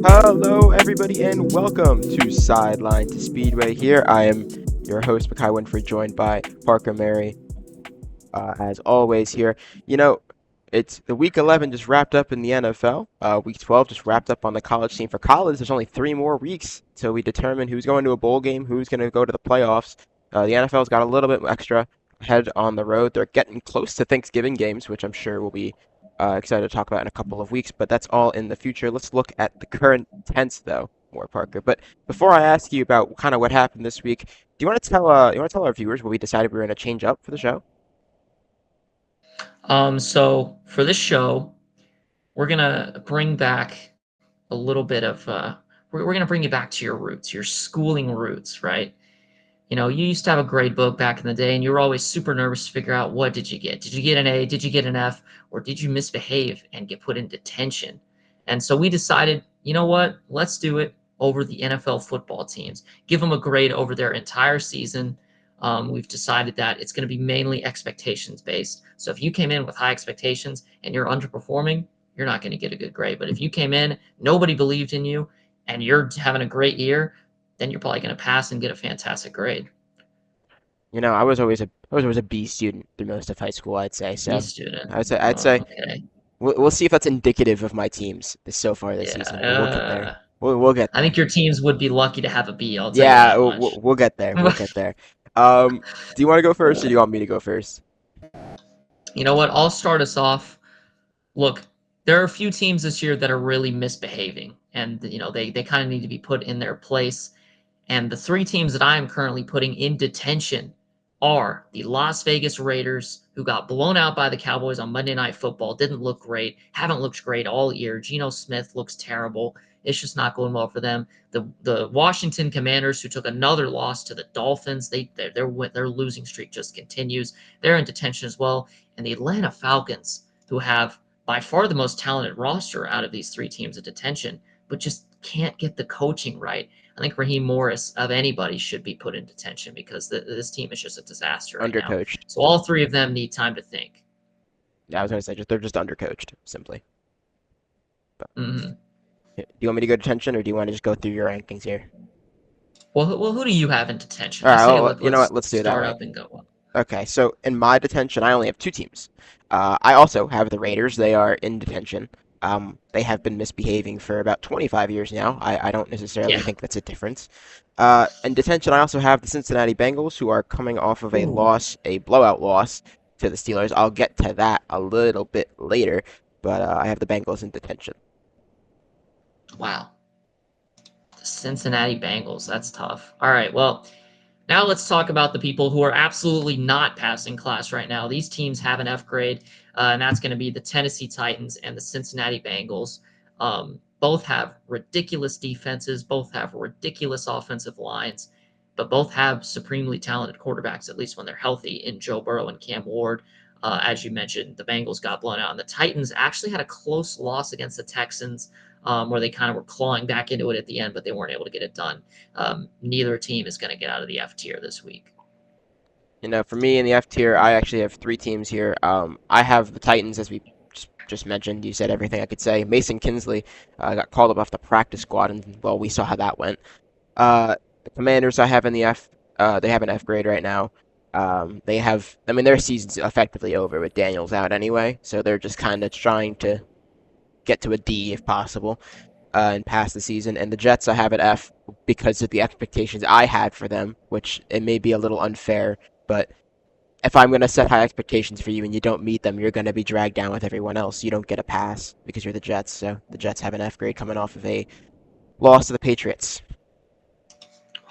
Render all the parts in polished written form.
Hello, everybody, and welcome to Sideline to Speedway. Here, I am your host, Mekhi Winfrey, joined by Parker Merrey, as always. Here, you know, it's the week 11 just wrapped up in the NFL. Week 12 just wrapped up on the college scene. For college, there's only 3 more weeks till we determine who's going to a bowl game, who's going to go to the playoffs. The NFL's got a little bit extra ahead on the road. They're getting close to Thanksgiving games, which I'm sure will be excited to talk about in a couple of weeks, but that's all in the future. Let's look at the current tense, though, more Parker. But before I ask you about kind of what happened this week, do you want to tell our viewers what we decided we were going to change up for the show? So for this show, we're gonna bring back a little bit of we're gonna bring you back to your roots, your schooling roots, right? You know, you used to have a grade book back in the day, and you were always super nervous to figure out what did you get? Did you get an A? Did you get an F? Or did you misbehave and get put in detention? And so we decided, you know what? Let's do it over the NFL football teams. Give them a grade over their entire season. We've decided that it's going to be mainly expectations based. So if you came in with high expectations and you're underperforming, you're not going to get a good grade. But if you came in, nobody believed in you, and you're having a great year, then you're probably going to pass and get a fantastic grade. I was always a B student through most of high school, I'd say. B So student. I'd say Okay. we'll see if that's indicative of my teams so far this Yeah. season, but we'll get there. We'll get I there. think your teams would be lucky to have a B. I'll tell you Yeah, that we'll, much. we'll get there. We'll get there. Do you want to go first, or do you want me to go first? You know what? I'll start us off. Look, there are a few teams this year that are really misbehaving, and they kind of need to be put in their place. And the three teams that I am currently putting in detention are the Las Vegas Raiders, who got blown out by the Cowboys on Monday Night Football. Didn't look great. Haven't looked great all year. Geno Smith looks terrible. It's just not going well for them. The Washington Commanders, who took another loss to the Dolphins, their losing streak just continues. They're in detention as well. And the Atlanta Falcons, who have by far the most talented roster out of these three teams in detention, but just can't get the coaching right. I think Raheem Morris, of anybody, should be put in detention because this team is just a disaster right now. Undercoached. So all three of them need time to think. Yeah, I was gonna say they're just undercoached, simply. But, Hmm. do you want me to go to detention, or do you want to just go through your rankings here? Well, who do you have in detention? All I right, say you know what? let's Let's do it that start way. up and go up. Okay, so in my detention, I only have 2 teams. I also have the Raiders. They are in detention. They have been misbehaving for about 25 years now. I don't necessarily Yeah. think that's a difference. In detention, I also have the Cincinnati Bengals, who are coming off of Ooh. a blowout loss to the Steelers. I'll get to that a little bit later, but I have the Bengals in detention. Wow. The Cincinnati Bengals. That's tough. All right. Well, now let's talk about the people who are absolutely not passing class right now. These teams have an F grade, and that's going to be the Tennessee Titans and the Cincinnati Bengals. Both have ridiculous defenses, both have ridiculous offensive lines, but both have supremely talented quarterbacks, at least when they're healthy, in Joe Burrow and Cam Ward. As you mentioned, the Bengals got blown out, and the Titans actually had a close loss against the Texans, where they kind of were clawing back into it at the end, but they weren't able to get it done. Neither team is going to get out of the F tier this week. For me in the F tier, I actually have 3 teams here. I have the Titans, as we just mentioned. You said everything I could say. Mason Kinsley got called up off the practice squad, and well, we saw how that went. The Commanders, I have in the F. They have an F grade right now. I mean, their season's effectively over with Daniels out anyway, so they're just kind of trying to get to a D if possible, and pass the season. And the Jets, I have at F because of the expectations I had for them, which it may be a little unfair, but if I'm going to set high expectations for you and you don't meet them, you're going to be dragged down with everyone else. You don't get a pass because you're the Jets. So the Jets have an F grade coming off of a loss to the Patriots.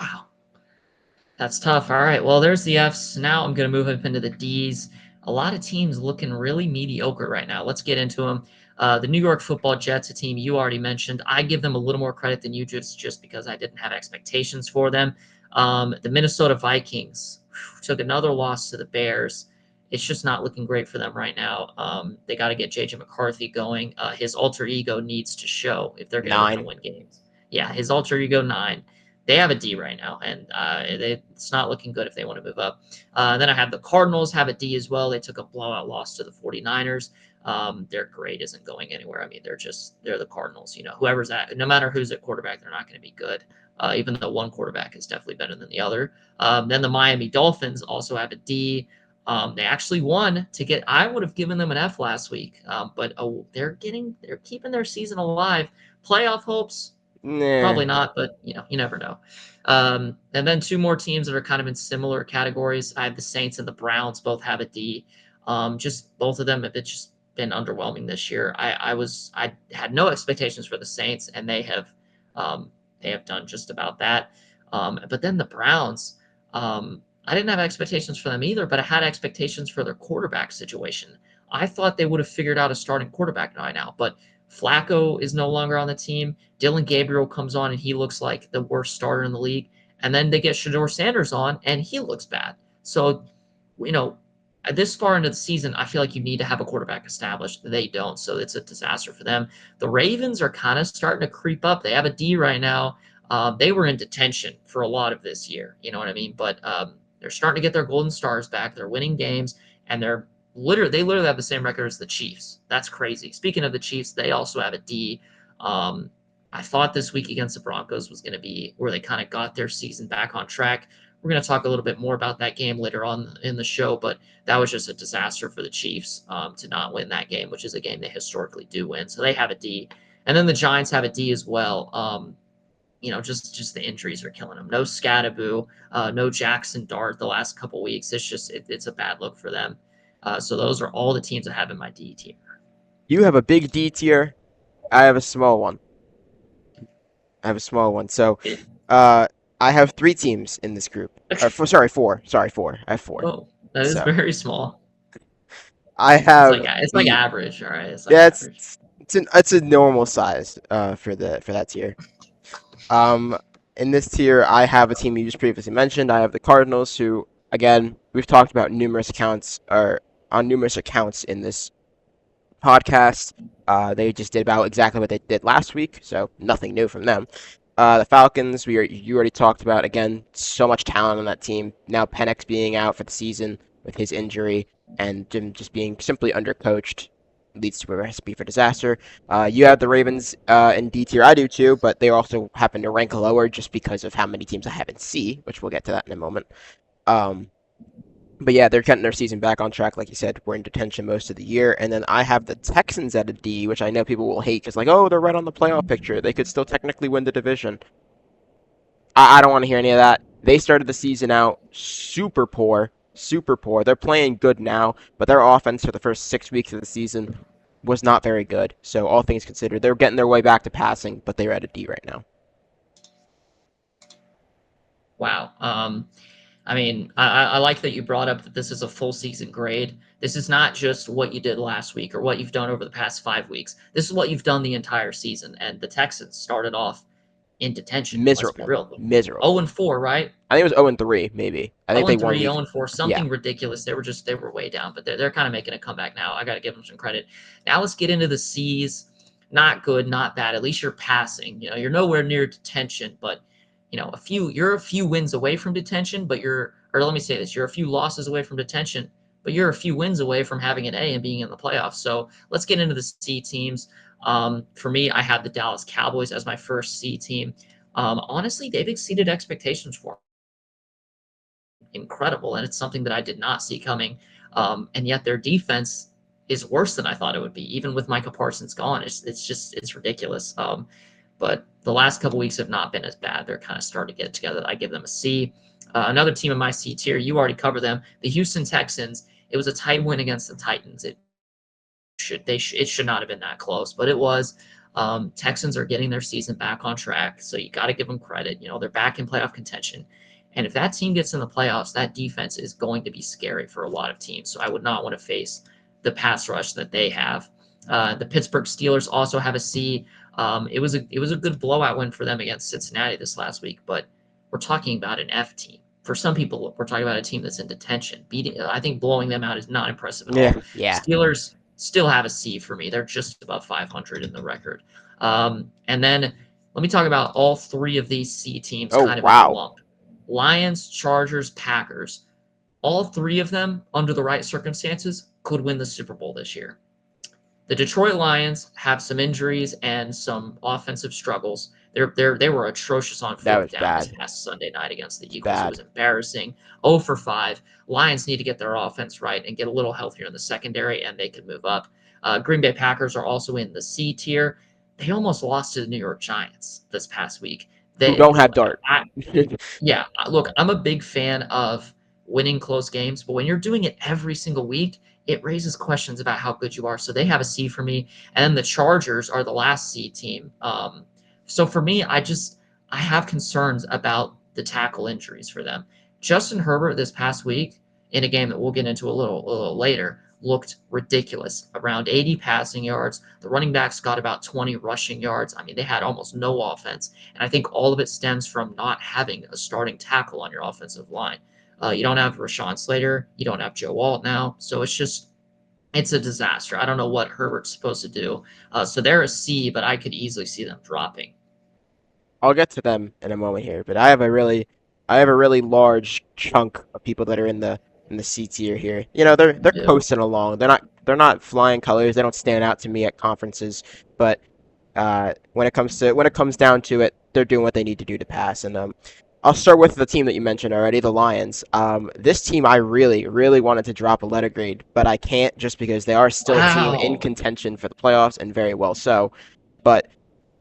Wow, that's tough. All right, well, there's the Fs. Now I'm going to move up into the Ds. A lot of teams looking really mediocre right now. Let's get into them. The New York Football Jets, a team you already mentioned. I give them a little more credit than you just because I didn't have expectations for them. The Minnesota Vikings took another loss to the Bears. It's just not looking great for them right now. They got to get JJ McCarthy going. His alter ego needs to show if they're ever going to 9. win games. Yeah, his alter ego 9. They have a D right now, and it's not looking good if they want to move up. Then I have the Cardinals have a D as well. They took a blowout loss to the 49ers. their grade isn't going anywhere. I mean, they're the Cardinals. Whoever's at, no matter who's at quarterback, they're not going to be good. Even though one quarterback is definitely better than the other. Then the Miami Dolphins also have a D. They actually won to get. I would have given them an F last week, but they're keeping their season alive. Playoff hopes, Nah. probably not, but you never know. And then two more teams that are kind of in similar categories. I have the Saints and the Browns, both have a D. Just both of them have just been underwhelming this year. I had no expectations for the Saints, and they have done just about that. But then the Browns, I didn't have expectations for them either, but I had expectations for their quarterback situation. I thought they would have figured out a starting quarterback by now, but Flacco is no longer on the team. Dylan Gabriel comes on and he looks like the worst starter in the league. And then they get Shador Sanders on and he looks bad. So, you know, this far into the season, I feel like you need to have a quarterback established. They don't, so it's a disaster for them. The Ravens are kind of starting to creep up. They have a D right now. They were in detention for a lot of this year. You know what I mean? But they're starting to get their golden stars back. They're winning games, and they literally have the same record as the Chiefs. That's crazy. Speaking of the Chiefs, they also have a D. I thought this week against the Broncos was going to be where they kind of got their season back on track. We're going to talk a little bit more about that game later on in the show, but that was just a disaster for the Chiefs to not win that game, which is a game they historically do win. So they have a D. And then the Giants have a D as well. Just the injuries are killing them. No Scadaboo, no Jackson Dart the last couple weeks. It's a bad look for them. So those are all the teams I have in my D tier. You have a big D tier. I have a small one. So, uh, I have three teams in this group. Sorry, four. Sorry, four. I have four. Oh, that is So very small. I have It's like the average, all right. It's like yeah, average. it's a normal size for that tier. Um, in this tier, I have a team you just previously mentioned. I have the Cardinals, who again we've talked about numerous accounts or on numerous accounts in this podcast. They just did about exactly what they did last week, so nothing new from them. The Falcons, you already talked about again. So much talent on that team. Now Penix being out for the season with his injury, and Jim just being simply undercoached leads to a recipe for disaster. You have the Ravens in D tier. I do too, but they also happen to rank lower just because of how many teams I have in C, which we'll get to that in a moment. Um, but yeah, they're getting their season back on track, like you said. We're in detention most of the year, and then I have the Texans at a D, which I know people will hate because, like, oh, they're right on the playoff picture. They could still technically win the division. I don't want to hear any of that. They started the season out super poor, super poor. They're playing good now, but their offense for the first 6 weeks of the season was not very good. So all things considered, they're getting their way back to passing, but they're at a D right now. Wow. I mean, I like that you brought up that this is a full season grade. This is not just what you did last week or what you've done over the past 5 weeks. This is what you've done the entire season. And the Texans started off in detention. Let's be Miserable, real. miserable. 0-4, right? I think it was 0-3, maybe. I think they won 0-3, week. 0-4, Yeah, something ridiculous. They were way down, but they're kind of making a comeback now. I got to give them some credit. Now let's get into the C's. Not good, not bad. At least you're passing. You're nowhere near detention, but you're a few wins away from detention, or let me say this, you're a few losses away from detention, but you're a few wins away from having an A and being in the playoffs. So let's get into the C teams. For me, I had the Dallas Cowboys as my first C team. Honestly, they've exceeded expectations for incredible, and it's something that I did not see coming. And yet their defense is worse than I thought it would be, even with Micah Parsons gone. It's ridiculous. But the last couple weeks have not been as bad. They're kind of starting to get together. I give them a C. Another team in my C tier, you already covered them. The Houston Texans. It was a tight win against the Titans. It should not have been that close, but it was. Texans are getting their season back on track, so you got to give them credit. They're back in playoff contention, and if that team gets in the playoffs, that defense is going to be scary for a lot of teams. So I would not want to face the pass rush that they have. The Pittsburgh Steelers also have a C. It was a good blowout win for them against Cincinnati this last week, but we're talking about an F team. For some people, we're talking about a team that's in detention. I think blowing them out is not impressive at all. yeah. Steelers still have a C for me. They're just above 500 in the record. And then let me talk about all three of these C teams Oh kind of in a wow. lump. Lions, Chargers, Packers. All three of them, under the right circumstances, could win the Super Bowl this year. The Detroit Lions have some injuries and some offensive struggles. They were atrocious on That fourth was down this bad. past Sunday night against the It's Eagles. It was bad. embarrassing. 0 for 5. Lions need to get their offense right and get a little healthier in the secondary, and they can move up. Green Bay Packers are also in the C tier. They almost lost to the New York Giants this past week. Who They, don't have Dart. I, yeah, look, I'm a big fan of winning close games, but when you're doing it every single week, it raises questions about how good you are. So they have a C for me, and then the Chargers are the last C team. So for me, I have concerns about the tackle injuries for them. Justin Herbert this past week in a game that we'll get into a little later looked ridiculous. Around 80 passing yards. The running backs got about 20 rushing yards. I mean, they had almost no offense. And I think all of it stems from not having a starting tackle on your offensive line. You don't have Rashawn Slater. You don't have Joe Alt now. So it's a disaster. I don't know what Herbert's supposed to do. So they're a C, but I could easily see them dropping. I'll get to them in a moment here, but I have a really large chunk of people that are in the C tier here. You know, they're You do. coasting along. They're not flying colors. They don't stand out to me at conferences, but when it comes down to it, they're doing what they need to do to pass. And I'll start with the team that you mentioned already, the Lions. This team I really wanted to drop a letter grade, but I can't just because they are still a team in Wow. contention for the playoffs and very well so. But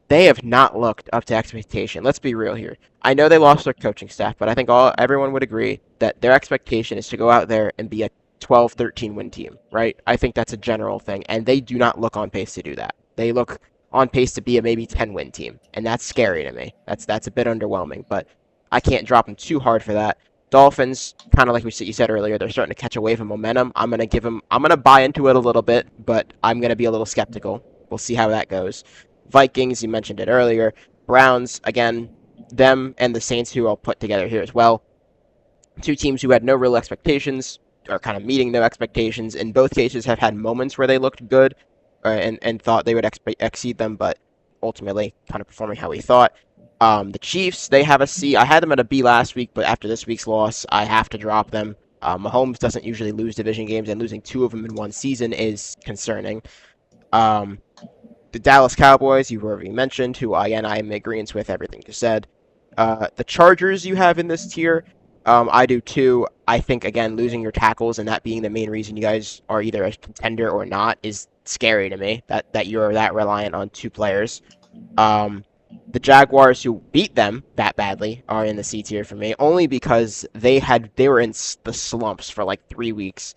they have not looked up to expectation. Let's be real here. I know they lost their coaching staff, but I think everyone would agree that their expectation is to go out there and be a 12, 13 win team, right? I think that's a general thing, and they do not look on pace to do that. They look on pace to be a maybe 10 win team, and that's scary to me. That's a bit underwhelming, but I can't drop them too hard for that. Dolphins, kind of like you said earlier, they're starting to catch a wave of momentum. I'm gonna buy into it a little bit, but I'm gonna be a little skeptical. We'll see how that goes. Vikings, you mentioned it earlier. Browns, again, them and the Saints, who I'll put together here as well. Two teams who had no real expectations, are kind of meeting their expectations. In both cases, have had moments where they looked good and thought they would exceed them, but ultimately kind of performing how we thought. The Chiefs, they have a C. I had them at a B last week, but after this week's loss, I have to drop them. Mahomes doesn't usually lose division games, and losing two of them in one season is concerning. Um, the Dallas Cowboys, you've already mentioned, who again I am in agreement with everything you said. The Chargers you have in this tier, I do too. I think again losing your tackles and that being the main reason you guys are either a contender or not is scary to me. That you're that reliant on two players. Um, the Jaguars, who beat them that badly, are in the C tier for me, only because they were in the slumps for like 3 weeks.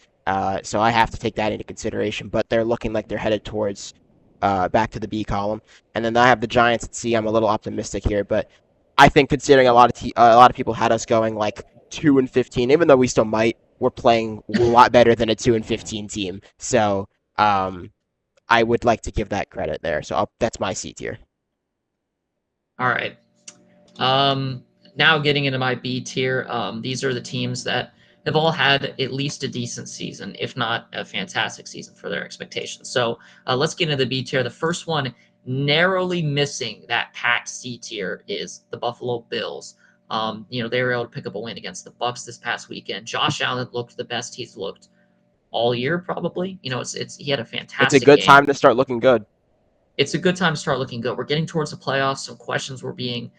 So I have to take that into consideration. But they're looking like they're headed towards back to the B column. And then I have the Giants at C. I'm a little optimistic here, but I think considering a lot of people had us going like 2-15, even though we still might, we're playing a lot better than a 2-15 team. So I would like to give that credit there. So that's my C tier. All right. Um, Now getting into my B tier, these are the teams that have all had at least a decent season, if not a fantastic season for their expectations. So let's get into the B tier. The first one, narrowly missing that packed C tier, is the Buffalo Bills. They were able to pick up a win against the Bucks this past weekend. Josh Allen looked the best he's looked all year, probably. It's he had a It's a fantastic good game. time to start looking good. It's a good time to start looking good. We're getting towards the playoffs. Some questions were being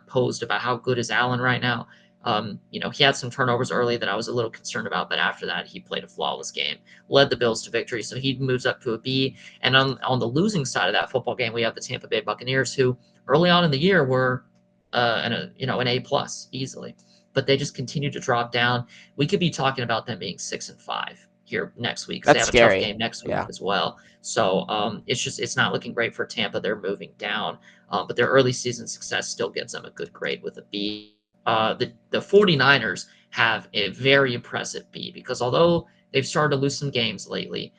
posed about how good is Allen right now. He had some turnovers early that I was a little concerned about, but after that, he played a flawless game, led the Bills to victory, so he moves up to a B. And on the losing side of that football game, we have the Tampa Bay Buccaneers, who early on in the year were an A plus easily, but they just continue to drop down. We could be talking about them being 6-5 here next week because they That's have a tough scary. game next week Yeah. as well. So it's not looking great for Tampa. They're moving down, but their early season success still gives them a good grade with a B. The 49ers have a very impressive B because although they've started to lose some games lately,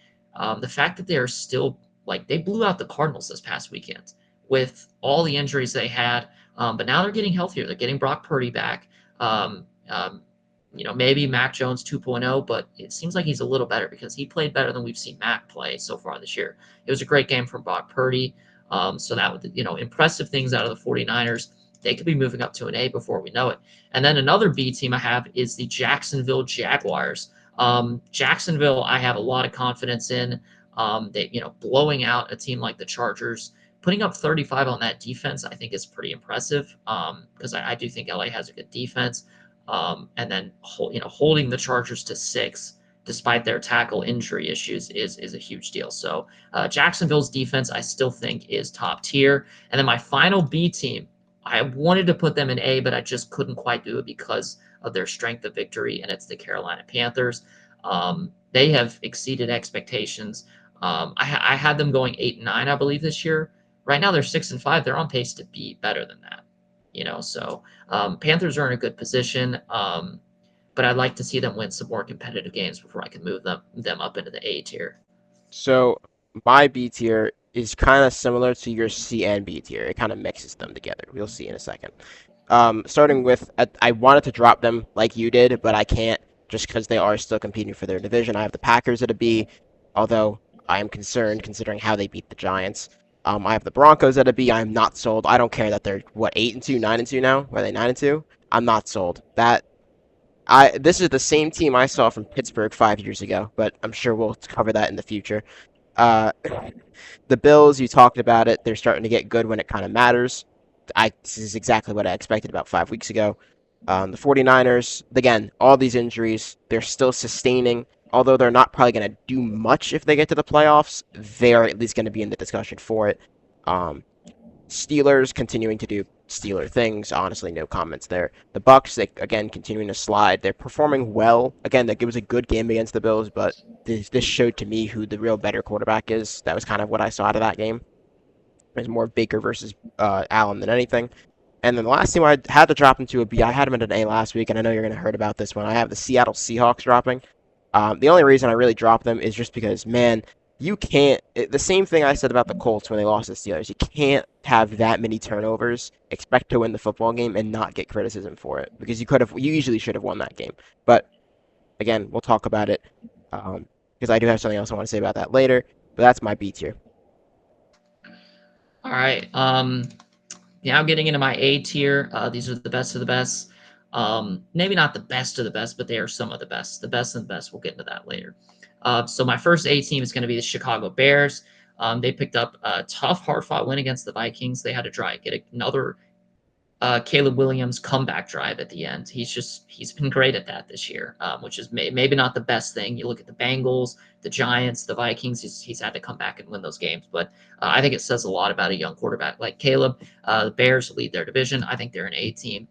the fact that they are still like they blew out the Cardinals this past weekend with all the injuries they had, but now they're getting healthier. They're getting Brock Purdy back. Um, um, maybe Mac Jones 2.0, but it seems like he's a little better because he played better than we've seen Mac play so far this year. It was a great game from Brock Purdy. So that would, impressive things out of the 49ers. They could be moving up to an A before we know it. And then another B team I have is the Jacksonville Jaguars. Jacksonville, I have a lot of confidence in. They, blowing out a team like the Chargers, putting up 35 on that defense, I think is pretty impressive. Because I do think LA has a good defense. And then holding the Chargers to 6 despite their tackle injury issues is a huge deal. So Jacksonville's defense, I still think, is top tier. And then my final B team, I wanted to put them in A, but I just couldn't quite do it because of their strength of victory, and it's the Carolina Panthers. They have exceeded expectations. I had them going 8-9, I believe, this year. Right now they're 6-5. They're on pace to be better than that. So Panthers are in a good position. But I'd like to see them win some more competitive games before I can move them up into the A tier. So my B tier is kind of similar to your C and B tier. It kind of mixes them together. We'll see in a second. Starting with, I wanted to drop them like you did, but I can't just because they are still competing for their division. I have the Packers at a B, although I am concerned considering how they beat the Giants. I have the Broncos at a B. I'm not sold. I don't care that they're 8-2, 9-2 now. Are they 9-2? I'm not sold. This is the same team I saw from Pittsburgh 5 years ago, but I'm sure we'll cover that in the future. Uh, the Bills, you talked about it. They're starting to get good when it kind of matters. This is exactly what I expected about 5 weeks ago. The 49ers, again, all these injuries, they're still sustaining. Although they're not probably going to do much if they get to the playoffs, they're at least going to be in the discussion for it. Steelers continuing to do Steeler things. Honestly, no comments there. The Bucks, they again continuing to slide. They're performing well. Again, that was a good game against the Bills, but this showed to me who the real better quarterback is. That was kind of what I saw out of that game. It was more Baker versus Allen than anything. And then the last team I had to drop into a B. I had them at an A last week, and I know you're going to heard about this one. I have the Seattle Seahawks dropping. The only reason I really dropped them is just because, man, you can't. The same thing I said about the Colts when they lost to the Steelers. You can't have that many turnovers, expect to win the football game, and not get criticism for it because you easily should have won that game. But again, we'll talk about it because I do have something else I want to say about that later. But that's my B tier. All right. Now getting into my A tier. These are the best of the best. Maybe not the best of the best, but they are some of the best. The best of the best. We'll get into that later. So my first A team is going to be the Chicago Bears. They picked up a tough, hard-fought win against the Vikings. They had to get another Caleb Williams comeback drive at the end. He's been great at that this year, which is maybe not the best thing. You look at the Bengals, the Giants, the Vikings. He's had to come back and win those games, but I think it says a lot about a young quarterback like Caleb. The Bears lead their division. I think they're an A team.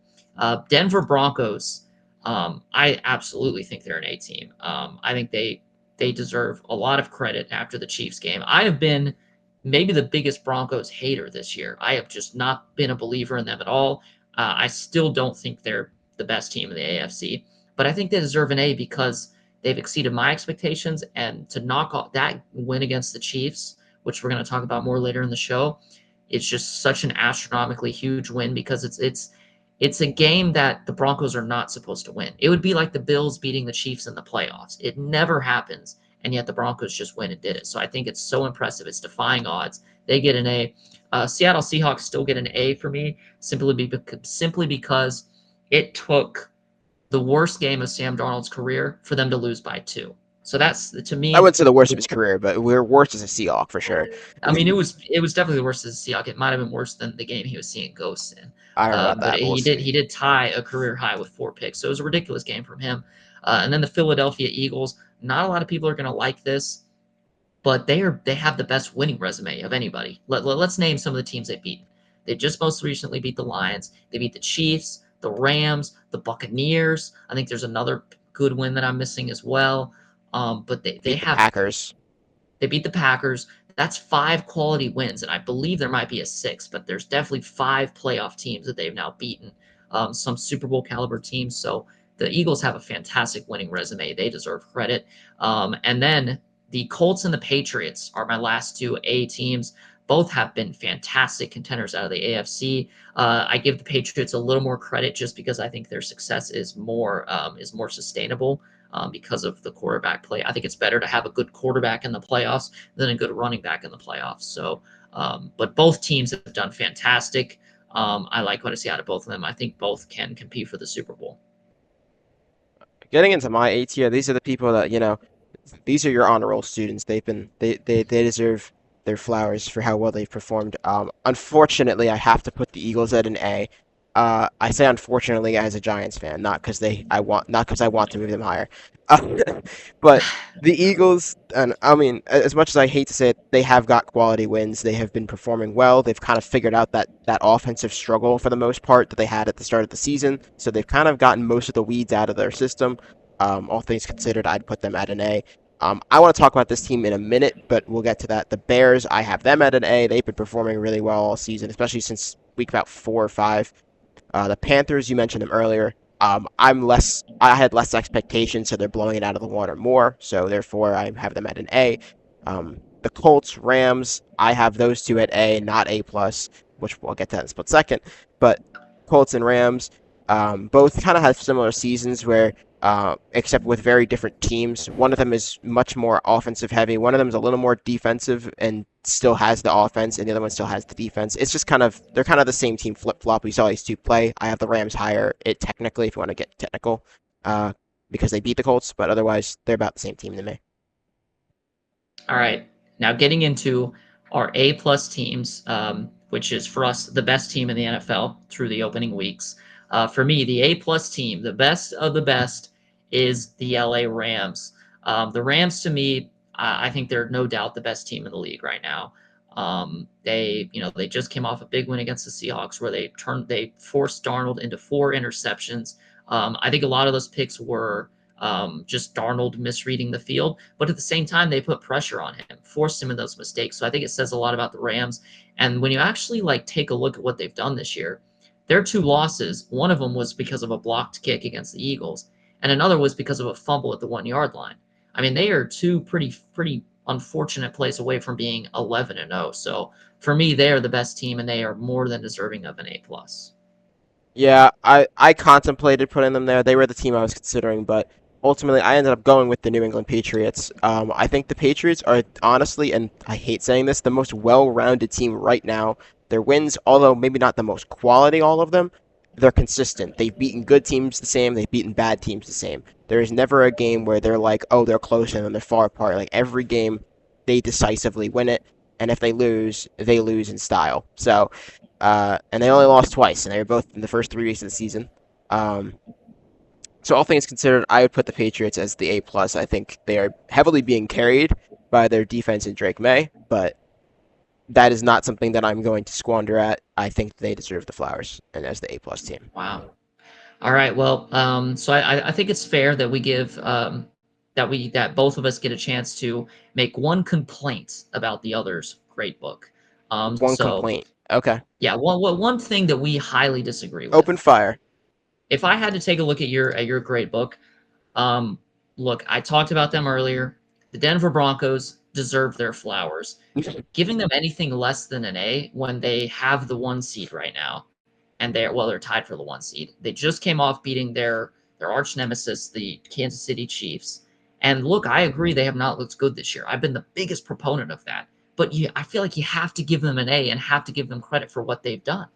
Denver Broncos. I absolutely think they're an A team. I think they deserve a lot of credit after the Chiefs game. I have been maybe the biggest Broncos hater this year. I have just not been a believer in them at all. I still don't think they're the best team in the AFC, but I think they deserve an A because they've exceeded my expectations. And to knock off that win against the Chiefs, which we're going to talk about more later in the show, it's just such an astronomically huge win because it's a game that the Broncos are not supposed to win. It would be like the Bills beating the Chiefs in the playoffs. It never happens, and yet the Broncos just went and did it. So I think it's so impressive. It's defying odds. They get an A. Seattle Seahawks still get an A for me, simply because it took the worst game of Sam Darnold's career for them to lose by 2. So that's, to I me, wouldn't say the worst of his career, but we're worse as a Seahawk for sure. I mean, it was definitely the worst as a Seahawk. It might have been worse than the game he was seeing ghosts in. I don't know about But that, but we'll see. he did tie a career high with 4 picks, so it was a ridiculous game from him. And then the Philadelphia Eagles. Not a lot of people are going to like this, but they have the best winning resume of anybody. Let's name some of the teams they beat. They just most recently beat the Lions. They beat the Chiefs, the Rams, the Buccaneers. I think there's another good win that I'm missing as well. But they Beat the have Packers. they beat the Packers. That's 5 quality wins, and I believe there might be a 6, but there's definitely 5 playoff teams that they've now beaten, some Super Bowl caliber teams. So the Eagles have a fantastic winning resume. They deserve credit. And then the Colts and the Patriots are my last 2 A teams. Both have been fantastic contenders out of the AFC. I give the Patriots a little more credit just because I think their success is more sustainable because of the quarterback play. I think it's better to have a good quarterback in the playoffs than a good running back in the playoffs. So, but both teams have done fantastic. I like what I see out of both of them. I think both can compete for the Super Bowl. Getting into my A tier, these are the people that, these are your honor roll students. They deserve their flowers for how well they've performed. Unfortunately, I have to put the Eagles at an A. I say unfortunately as a Giants fan, not because I want to move them higher. But the Eagles, and I mean, as much as I hate to say it, they have got quality wins. They have been performing well. They've kind of figured out that offensive struggle for the most part that they had at the start of the season. So they've kind of gotten most of the weeds out of their system. All things considered, I'd put them at an A. I want to talk about this team in a minute, but we'll get to that. The Bears, I have them at an A. They've been performing really well all season, especially since week about 4 or 5. The Panthers, you mentioned them earlier. I had less expectations, so they're blowing it out of the water more. So therefore, I have them at an A. The Colts, Rams, I have those two at A, not A plus, which we'll get to that in a split second. But Colts and Rams, both kind of have similar seasons where, except with very different teams. One of them is much more offensive heavy. One of them is a little more defensive and still has the offense, and the other one still has the defense. It's just they're kind of the same team flip flop. We saw these two play. I have the Rams higher, it technically, if you want to get technical, because they beat the Colts, but otherwise they're about the same team to me. All right. Now getting into our A plus teams, which is for us the best team in the NFL through the opening weeks. For me, the A plus team, the best of the best, is the LA Rams. The Rams, to me, I think they're no doubt the best team in the league right now. They just came off a big win against the Seahawks where they forced Darnold into 4 interceptions. I think a lot of those picks were just Darnold misreading the field, but at the same time they put pressure on him, forced him in those mistakes. So I think it says a lot about the Rams. And when you actually take a look at what they've done this year, their 2 losses, one of them was because of a blocked kick against the Eagles, and another was because of a fumble at the 1 yard line. I mean, they are two pretty unfortunate plays away from being 11-0. So for me, they are the best team, and they are more than deserving of an A plus. Yeah, I contemplated putting them there. They were the team I was considering, but ultimately I ended up going with the New England Patriots. I think the Patriots are honestly, and I hate saying this, the most well-rounded team right now. Their wins, although maybe not the most quality, all of them, they're consistent. They've beaten good teams the same. They've beaten bad teams the same. There is never a game where they're like, oh, they're close and then they're far apart. Like every game, they decisively win it, and if they lose in style. So. And they only lost twice, and they were both in the first 3 weeks of the season. Um, so all things considered, I would put the Patriots as the A plus. I think they are heavily being carried by their defense and Drake May, but that is not something that I'm going to squander at. I think they deserve the flowers, and as the A plus team. Wow. All right. Well, so I think it's fair that we give that both of us get a chance to make one complaint about the other's great book. One So complaint. Okay. yeah, one thing that we highly disagree Open with. fire. If I had to take a look at your great book, um, look, I talked about them earlier. The Denver Broncos deserve their flowers. Giving them anything less than an A when they have the 1 seed right now, and they're tied for the 1 seed. They just came off beating their arch nemesis, the Kansas City Chiefs. And look, I agree they have not looked good this year. I've been the biggest proponent of that. But I feel like you have to give them an A and have to give them credit for what they've done.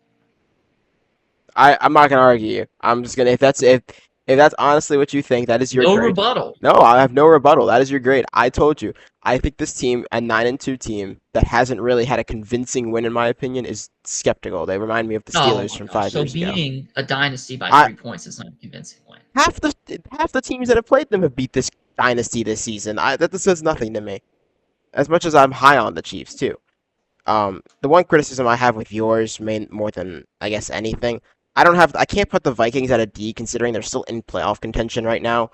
I'm not gonna argue you. I'm just gonna if that's honestly what you think, that is your No grade. rebuttal. No, I have no rebuttal. That is your grade. I told you. I think this team, a 9-2 team that hasn't really had a convincing win, in my opinion, is skeptical. They remind me of the Oh Steelers my from gosh. five So years ago. beating a dynasty by I 3 points is not a convincing win. half the half the teams that have played them have beat this dynasty this season. That says nothing to me. As much as I'm high on the Chiefs too. The one criticism I have with yours, more than I guess anything, I can't put the Vikings at a D considering they're still in playoff contention right now.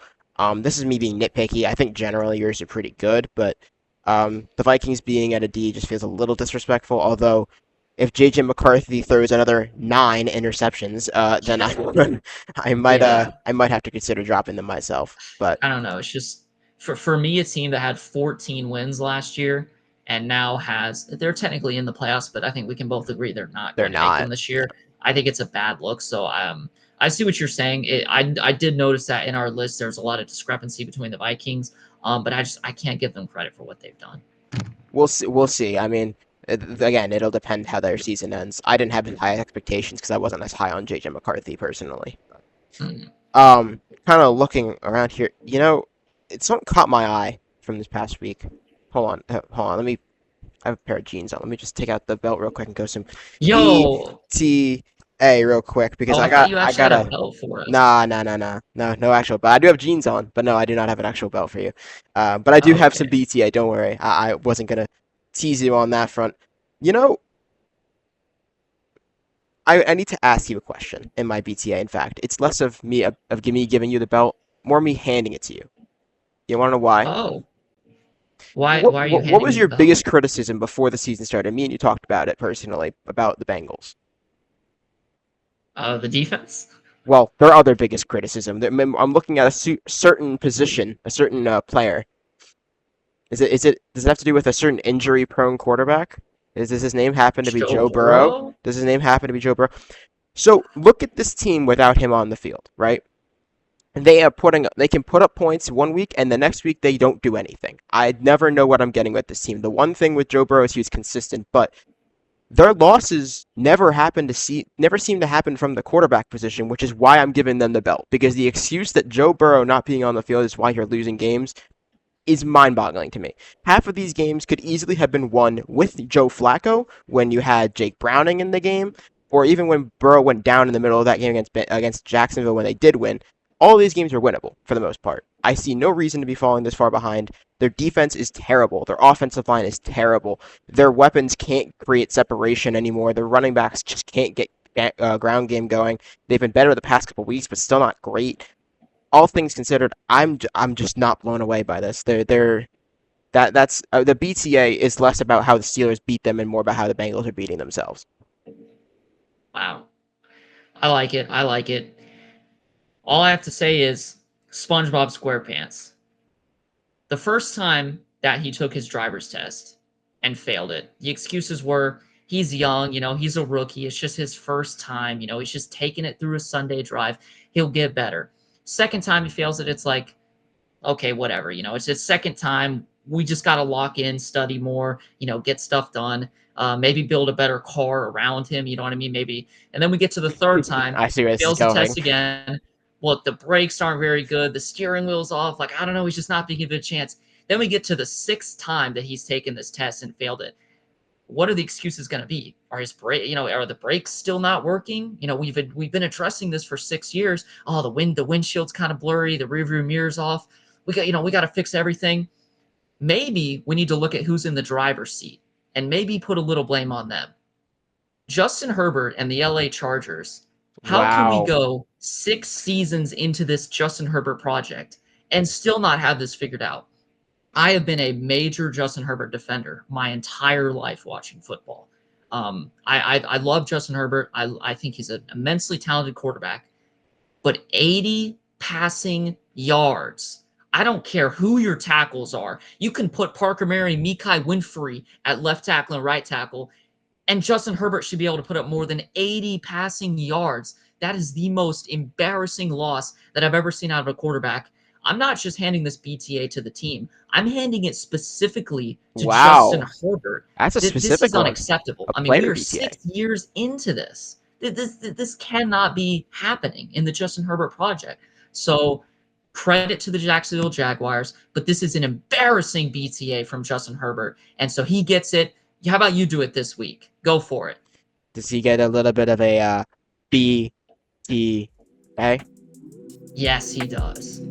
This is me being nitpicky. I think generally yours are pretty good, but the Vikings being at a D just feels a little disrespectful. Although, if JJ McCarthy throws another 9 interceptions, then Yeah. I might have to consider dropping them myself. But I don't know. It's just for me, a team that had 14 wins last year and now they're technically in the playoffs, but I think we can both agree they're not they're going to make them not. this year. I think it's a bad look. So I see what you're saying. I did notice that in our list there's a lot of discrepancy between the Vikings, but I can't give them credit for what they've done. We'll see. We'll see. I mean, again, it'll depend how their season ends. I didn't have as high expectations because I wasn't as high on JJ McCarthy personally. Mm. Kind of looking around here, something caught my eye. from this past week. Hold on. I have a pair of jeans on. Let me just take out the belt real quick and go some Yo, BTA real quick because oh, I thought you I actually had a gotta. belt for us. No actual. But I do have jeans on. But no, I do not have an actual belt for you. But I do Oh, have some okay. BTA. Don't worry. I wasn't gonna tease you on that front. You know, I need to ask you a question in my BTA. In fact, it's less of me giving you the belt, more me handing it to you. You want to know why? Oh, why are you What handing was me the your belt? biggest criticism before the season started? Me and you talked about it personally about the Bengals. The defense? Well, their other biggest criticism. I'm looking at a certain position, a certain player. Does it have to do with a certain injury-prone quarterback? Does his name happen to be Joe Joe Burrow? Burrow? Does his name happen to be Joe Burrow? So look at this team without him on the field, right? They can put up points one week and the next week they don't do anything. I never know what I'm getting with this team. The one thing with Joe Burrow is he's consistent, but their losses never seem to happen from the quarterback position, which is why I'm giving them the belt. Because the excuse that Joe Burrow not being on the field is why you're losing games is mind-boggling to me. Half of these games could easily have been won with Joe Flacco when you had Jake Browning in the game, or even when Burrow went down in the middle of that game against Jacksonville when they did win. All these games are winnable for the most part. I see no reason to be falling this far behind. Their defense is terrible. Their offensive line is terrible. Their weapons can't create separation anymore. Their running backs just can't get ground game going. They've been better the past couple weeks, but still not great. All things considered, I'm just not blown away by this. That's the BTA is less about how the Steelers beat them and more about how the Bengals are beating themselves. Wow. I like it. I like it. All I have to say is SpongeBob SquarePants. The first time that he took his driver's test and failed it, the excuses were he's young, he's a rookie. It's just his first time, he's just taking it through a Sunday drive. He'll get better. Second time he fails it, it's like, okay, whatever, it's his second time. We just got to lock in, study more, get stuff done, maybe build a better car around him. You know what I mean? Maybe. And then we get to the third time, I see where this is fails the going. test again. Well, the brakes aren't very good. The steering wheel's off. Like, I don't know. He's just not being given a chance. Then we get to the sixth time that he's taken this test and failed it. What are the excuses going to be? Are his are the brakes still not working? We've been addressing this for 6 years. Oh, the windshield's kind of blurry. The rearview mirror's off. We got to fix everything. Maybe we need to look at who's in the driver's seat and maybe put a little blame on them. Justin Herbert and the LA Chargers. How can we Wow. go 6 seasons into this Justin Herbert project and still not have this figured out? I have been a major Justin Herbert defender my entire life watching football. I love Justin Herbert. I think he's an immensely talented quarterback. But 80 passing yards. I don't care who your tackles are. You can put Parker Merrey, Mekhi Winfrey at left tackle and right tackle, and Justin Herbert should be able to put up more than 80 passing yards. That is the most embarrassing loss that I've ever seen out of a quarterback. I'm not just handing this BTA to the team. I'm handing it specifically to Justin Wow. Herbert. That's a This specific is one. unacceptable. A I mean, we player are BTA. 6 years into this. This cannot be happening in the Justin Herbert project. So credit to the Jacksonville Jaguars, but this is an embarrassing BTA from Justin Herbert. And so he gets it. How about you do it this week? Go for it. Does he get a little bit of a BTA? Yes, he does.